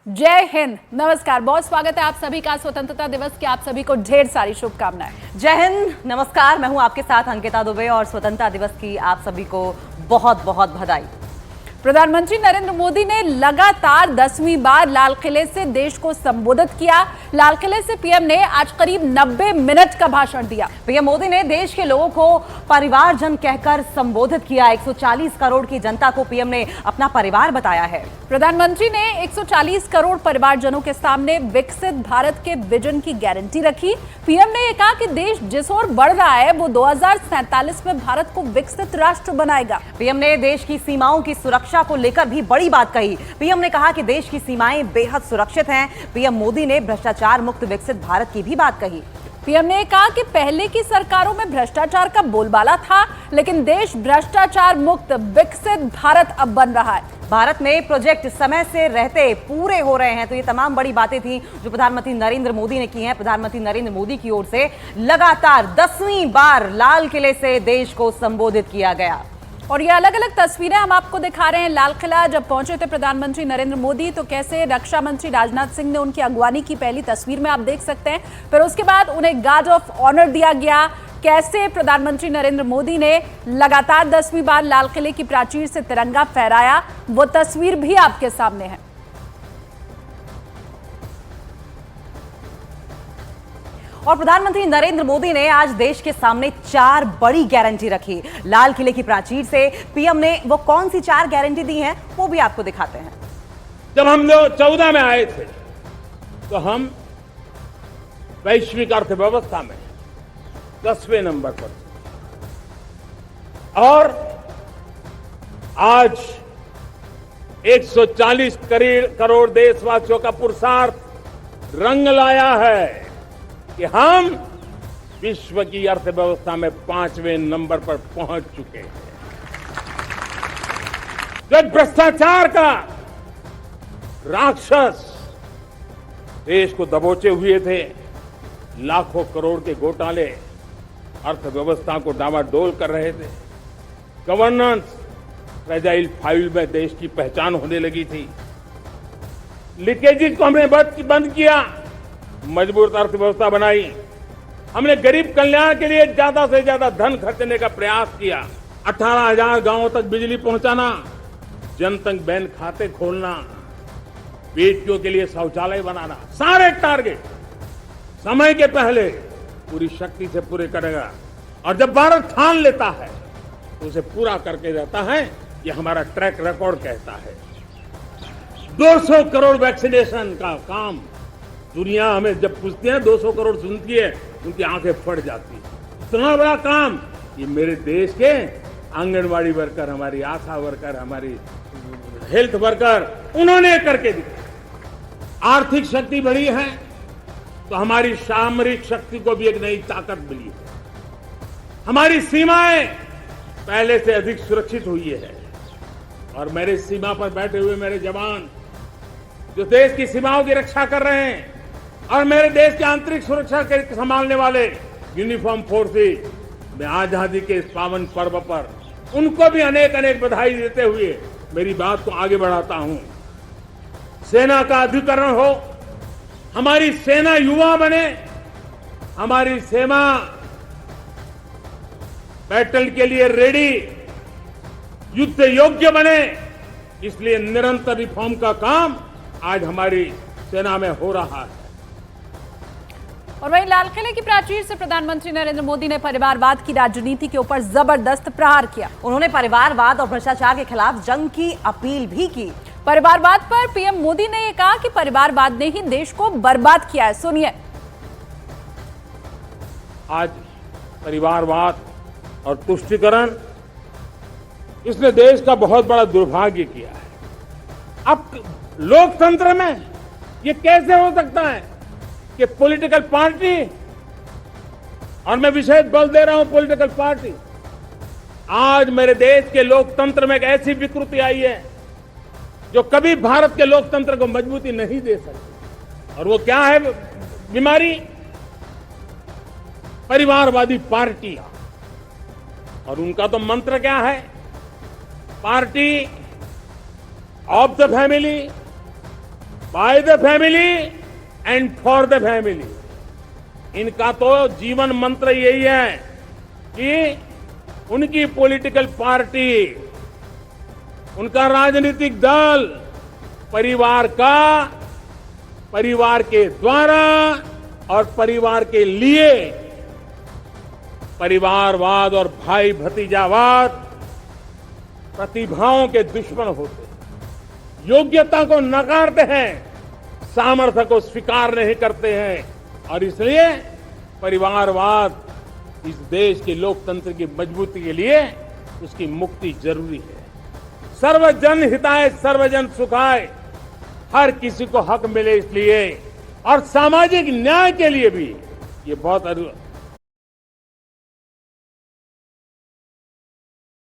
जय हिंद, नमस्कार, बहुत स्वागत है आप सभी का स्वतंत्रता दिवस की। आप सभी को ढेर सारी शुभकामनाएं। जय हिंद, नमस्कार, मैं हूं आपके साथ अंकिता दुबे और स्वतंत्रता दिवस की आप सभी को बहुत बहुत बधाई। प्रधानमंत्री नरेंद्र मोदी ने लगातार 10वीं बार लाल किले से देश को संबोधित किया। लाल किले से पीएम ने आज करीब 90 मिनट का भाषण दिया। पीएम मोदी ने देश के लोगों को परिवारजन कहकर संबोधित किया। 140 करोड़ की जनता को पीएम ने अपना परिवार बताया है। प्रधानमंत्री ने 140 करोड़ परिवारजनों के सामने विकसित भारत के विजन की गारंटी रखी। पीएम ने कहा कि देश जिस ओर बढ़ रहा है वो 2047 में भारत को विकसित राष्ट्र बनाएगा। पीएम ने देश की सीमाओं की सुरक्षा को लेकर भी बड़ी बात कही। पीएम ने कहा कि देश की सीमाएं बेहद सुरक्षित हैं। पीएम मोदी ने भ्रष्टाचार मुक्त विकसित भारत की भी बात कही। पीएम ने कहा कि पहले की सरकारों में भ्रष्टाचार का बोलबाला था, लेकिन देश भ्रष्टाचार मुक्त विकसित भारत अब बन रहा है। भारत में प्रोजेक्ट समय से रहते पूरे हो रहे हैं। तो ये तमाम बड़ी बातें थी जो प्रधानमंत्री नरेंद्र मोदी ने की हैं। प्रधानमंत्री नरेंद्र मोदी की ओर से लगातार 10वीं बार लाल किले से देश को संबोधित किया गया। और ये अलग अलग तस्वीरें हम आपको दिखा रहे हैं। लाल किला जब पहुंचे थे प्रधानमंत्री नरेंद्र मोदी, तो कैसे रक्षा मंत्री राजनाथ सिंह ने उनकी अगवानी की, पहली तस्वीर में आप देख सकते हैं। फिर उसके बाद उन्हें गार्ड ऑफ ऑनर दिया गया। कैसे प्रधानमंत्री नरेंद्र मोदी ने लगातार 10वीं बार लाल किले की प्राचीर से तिरंगा फहराया, वो तस्वीर भी आपके सामने है। और प्रधानमंत्री नरेंद्र मोदी ने आज देश के सामने 4 बड़ी गारंटी रखी। लाल किले की प्राचीर से पीएम ने वो कौन सी 4 गारंटी दी हैं, वो भी आपको दिखाते हैं। जब हम लोग 14 में आए थे तो हम वैश्विक अर्थव्यवस्था में 10वें नंबर पर थे और आज 140 करोड़ देशवासियों का पुरुषार्थ रंग लाया है कि हम विश्व की अर्थव्यवस्था में 5वें नंबर पर पहुंच चुके हैं। जो भ्रष्टाचार का राक्षस देश को दबोचे हुए थे, लाखों करोड़ के घोटाले अर्थव्यवस्था को डामाडोल कर रहे थे, गवर्नेंस फ्रेजाइल फाइल में देश की पहचान होने लगी थी, लीकेजेस को हमने बंद किया, मजबूत अर्थव्यवस्था बनाई। हमने गरीब कल्याण के लिए ज्यादा से ज्यादा धन खर्चने का प्रयास किया। 18,000 गांवों तक बिजली पहुंचाना, जनधन बैंक खाते खोलना, बेटियों के लिए शौचालय बनाना, सारे टारगेट समय के पहले पूरी शक्ति से पूरे करेगा। और जब भारत ठान लेता है तो उसे पूरा करके रहता है। ये हमारा ट्रैक रिकॉर्ड कहता है। 200 करोड़ वैक्सीनेशन का काम, दुनिया हमें जब पूछती है 200 करोड़ सुनती है, उनकी आंखें फट जाती है। इतना बड़ा काम ये मेरे देश के आंगनवाड़ी वर्कर, हमारी आशा वर्कर, हमारी हेल्थ वर्कर, उन्होंने करके दिखाया। आर्थिक शक्ति बढ़ी है तो हमारी सामरिक शक्ति को भी एक नई ताकत मिली है। हमारी सीमाएं पहले से अधिक सुरक्षित हुई है और मेरे सीमा पर बैठे हुए मेरे जवान जो देश की सीमाओं की रक्षा कर रहे हैं और मेरे देश की आंतरिक सुरक्षा के संभालने वाले यूनिफॉर्म फोर्सेस, मैं आजादी के इस पावन पर्व पर उनको भी अनेक अनेक बधाई देते हुए मेरी बात को आगे बढ़ाता हूं। सेना का अधिकरण हो, हमारी सेना युवा बने, हमारी सेना बैटल के लिए रेडी, युद्ध योग्य बने, इसलिए निरंतर रिफॉर्म का काम आज हमारी सेना में हो रहा है। और वहीं लाल किले की प्राचीर से प्रधानमंत्री नरेंद्र मोदी ने परिवारवाद की राजनीति के ऊपर जबरदस्त प्रहार किया। उन्होंने परिवारवाद और भ्रष्टाचार के खिलाफ जंग की अपील भी की। परिवारवाद पर पीएम मोदी ने यह कहा कि परिवारवाद ने ही देश को बर्बाद किया है। सुनिए। आज परिवारवाद और तुष्टीकरण, इसने देश का बहुत बड़ा दुर्भाग्य किया है। अब लोकतंत्र में ये कैसे हो सकता है कि पॉलिटिकल पार्टी, और मैं विशेष बल दे रहा हूं पॉलिटिकल पार्टी, आज मेरे देश के लोकतंत्र में एक ऐसी विकृति आई है जो कभी भारत के लोकतंत्र को मजबूती नहीं दे सकती। और वो क्या है बीमारी? परिवारवादी पार्टियां। और उनका तो मंत्र क्या है? Party of the family, by the family and for the family. इनका तो जीवन मंत्र यही है कि उनकी पॉलिटिकल पार्टी, उनका राजनीतिक दल परिवार के द्वारा और परिवार के लिए, परिवारवाद और भाई भतीजावाद प्रतिभाओं के दुश्मन होते हैं, योग्यता को नकारते हैं, सामर्थ्य को स्वीकार नहीं करते हैं और इसलिए परिवारवाद इस देश के लोकतंत्र की मजबूती के लिए उसकी मुक्ति जरूरी है। सर्वजन हिताय सर्वजन सुखाय, हर किसी को हक मिले इसलिए और सामाजिक न्याय के लिए भी ये बहुत